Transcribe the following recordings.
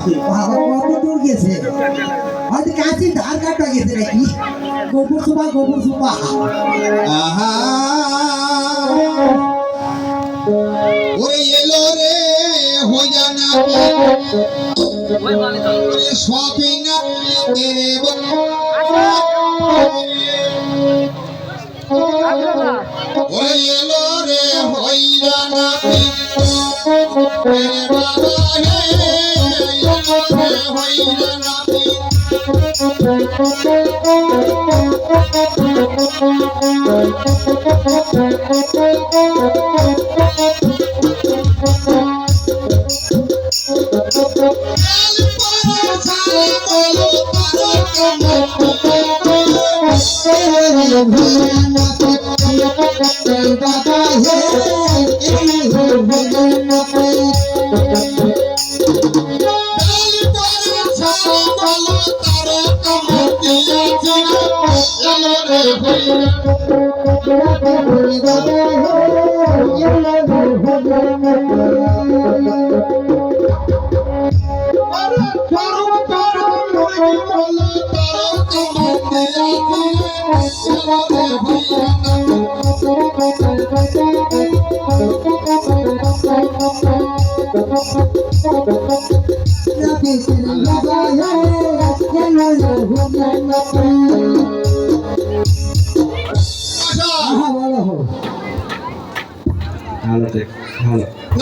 বাবা কত দূর গেছে হয়তো কাছে ধার কাটা গেছে নাকি গোবর সুপা আহা ওরে এলো রে হইয়া না সবই না তেরে ওরে এলো রে হইয়া না তেরে বাবা হে হইয়া না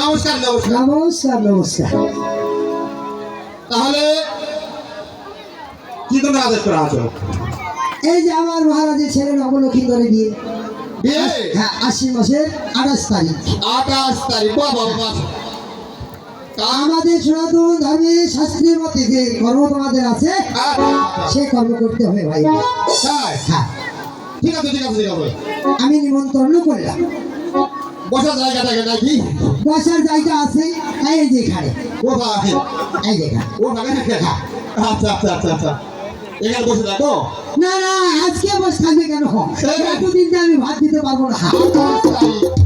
নমস্কার নমস্কার নমস্কার নমস্কার তাহলে কি তোমরা আদেশ করা আছো এই যে আমার মহারাজের ছেলে নবলক্ষী করে দিয়ে বিয়ে হ্যাঁ 80 মাসের 28 তারিখ 28 তারিখ বাবা আমাদের সনাতন ধর্মে শাস্ত্রের মতে যে কর্ম তোমাদের আছে সে কর্ম করতে হবে ভাই হ্যাঁ ঠিক আছে ঠিক আছে ঠিক আছে আমি নিমন্ত্রণ করলাম বসার জায়গাটা নাকি বসার জায়গা আছে এই যে এখানে কোথায় এই যে এখানে ও ভাগে আচ্ছা আচ্ছা আচ্ছা আচ্ছা এখানে বসে থাকো না না আজকে বসে থাকবে কেন এতদিন যে আমি ভাত দিতে পারবো না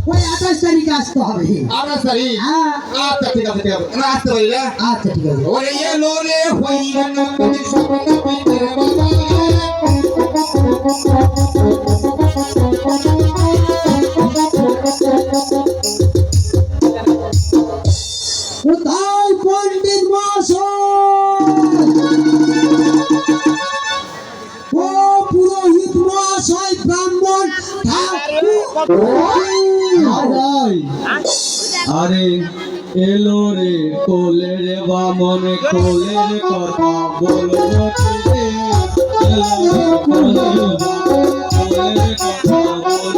ওই 28 তারিখে আসতে হবে 28 তারিখ হ্যাঁ আচ্ছা ঠিক আছে ঠিক আছে না আসতে পারি না আচ্ছা ঠিক আছে ওরে এলো রে হইরা না তুমি সপনা পেতে বাবা কোথায় পণ্ডিত মহাশয় ও পুরোহিত মহাশয় ব্রাহ্মণ আরে এলো রে কোলে রে বামনে কোলে রে কথা বলবো রে এলো রে কোলে রে কোলে রে কথা বলবো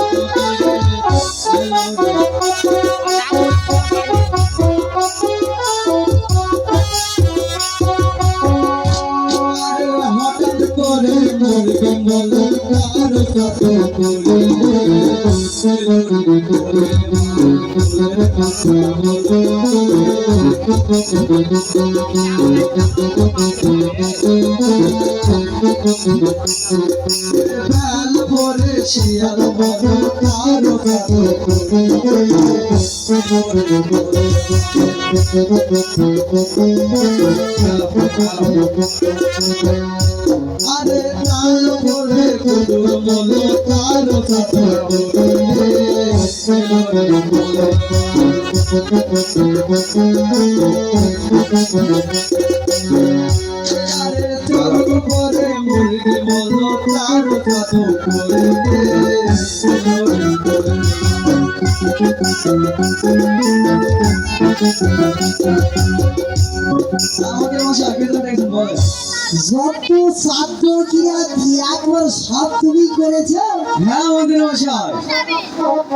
হঠাৎ করে মোর কমল তার কত কোলে পরে শিয়াল বড় কারো আরে তাল পরে কুড়ো মনে কারো আরে তাল পরে মুরগি মনো কারো কত করে আমাকে মাসে আগে তো একদম বলে যত ছাত্র ক্রিয়া একবার সব তুমি করেছো হ্যাঁ মন্দির মশাই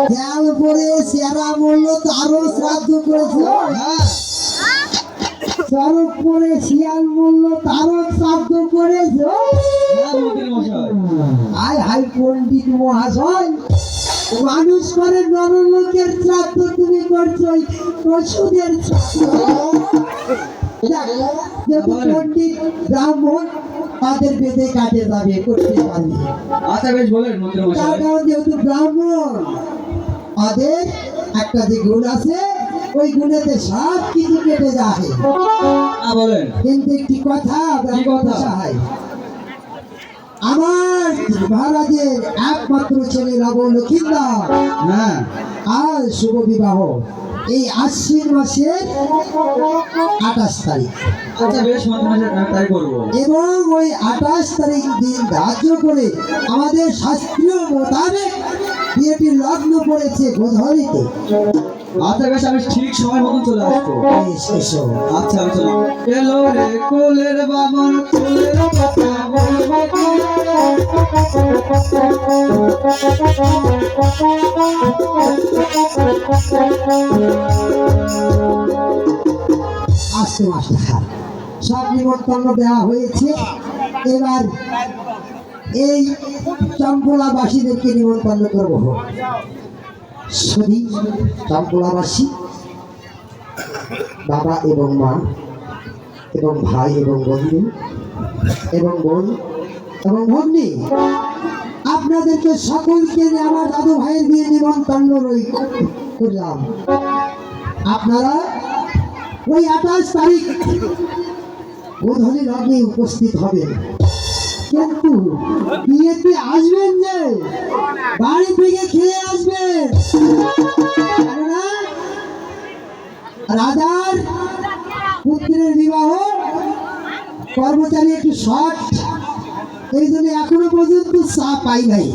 দেয়াল পরে সেরা মূল্য তারও শ্রাদ্ধ করেছো হ্যাঁ চরক পরে শিয়াল মূল্য তারও শ্রাদ্ধ করেছো হ্যাঁ মন্দির মশাই আয় হাই পণ্ডিত মহাশয় মানুষ করে নরলোকের শ্রাদ্ধ তুমি করছো পশুদের শ্রাদ্ধ পণ্ডিত ব্রাহ্মণ তাদের বেঁধে কাটে যাবে করতে পারবে আচ্ছা বেশ বলেন মন্দির মশাই কারণ যেহেতু ব্রাহ্মণ তাদের একটা যে গুণ আছে ওই গুণেতে সব কিছু কেটে যায়। বলেন কিন্তু একটি কথা কি কথা? সহায়, আমার মহারাজের একমাত্র ছেলে রব লক্ষিন্দর হ্যাঁ আর শুভ বিবাহ এই আশ্বিন মাসের 28 তারিখ, আচ্ছা বেশ মনে তাই করবো। এবং ওই 28 তারিখ দিন ধার্য করে আমাদের শাস্ত্রীয় মোতাবেক বিয়েটির লগ্ন পড়েছে গোধূলিতে। আচ্ছা বেশ আমি ঠিক সময় মতন চলে আসবো। বেশ, এসো। আচ্ছা আমি চললাম। এলো রে কোলের বামন কোলের কথা বলবো কি? আসতে মাস্টার, সব নিমন্ত্রণ দেওয়া হয়েছে। এবার এই চম্পলাবাসীদেরকে নিমন্ত্রণ করবো। শুধু চম্পলাবাসী বাবা এবং মা এবং ভাই এবং বন্ধু এবং বোন এবং ভগ্নী, আপনাদেরকে সকলকে নিয়ে আমার দাদু ভাইয়ের বিয়ে নিমন্ত্রণ করলাম। আপনারা ওই 28 তারিখ গোধূলি লগ্নে উপস্থিত হবেন, কিন্তু বিয়েতে আসবেন যে বাড়ি থেকে খেয়ে আসবেন, কেননা রাজার পুত্রের বিবাহ কর্মচারী একটু শর্ট, এই জন্য এখনো পর্যন্ত চা পাই নাই।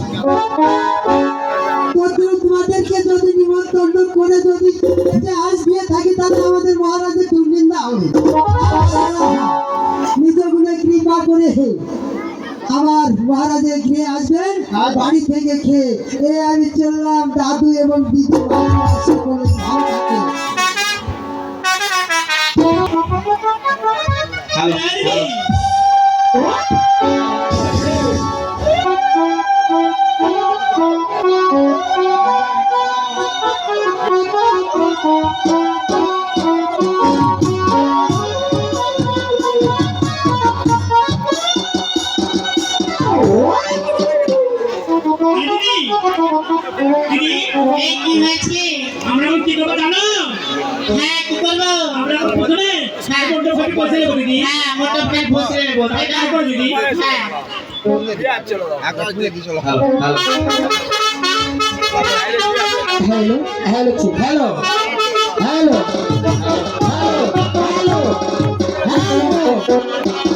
তোমাদেরকে যদি নিমন্ত্রণ করে যদি আসবে থাকি, তাহলে আমাদের মহারাজের দুর্নিন্দা হবে। নিজ গুণে কৃপা করে আমার মহারাজের খেয়ে আসবেন, বাড়ি থেকে খেয়ে। আমি চললাম, দাদু এবং দিদি সকলে ভালো থাকে। দিদি, এই কি হয়েছে? আমরা এখন কি করবো জানো? হ্যাঁ, কি করবো? আমরা এখন প্রথমে মোটর ফাইল বসে নেবো দিদি। হ্যাঁ, মোটর ফেল বসে নেবো, তাই না? তারপর দিদি হ্যাঁ। Hello hello hello hello hello hello hello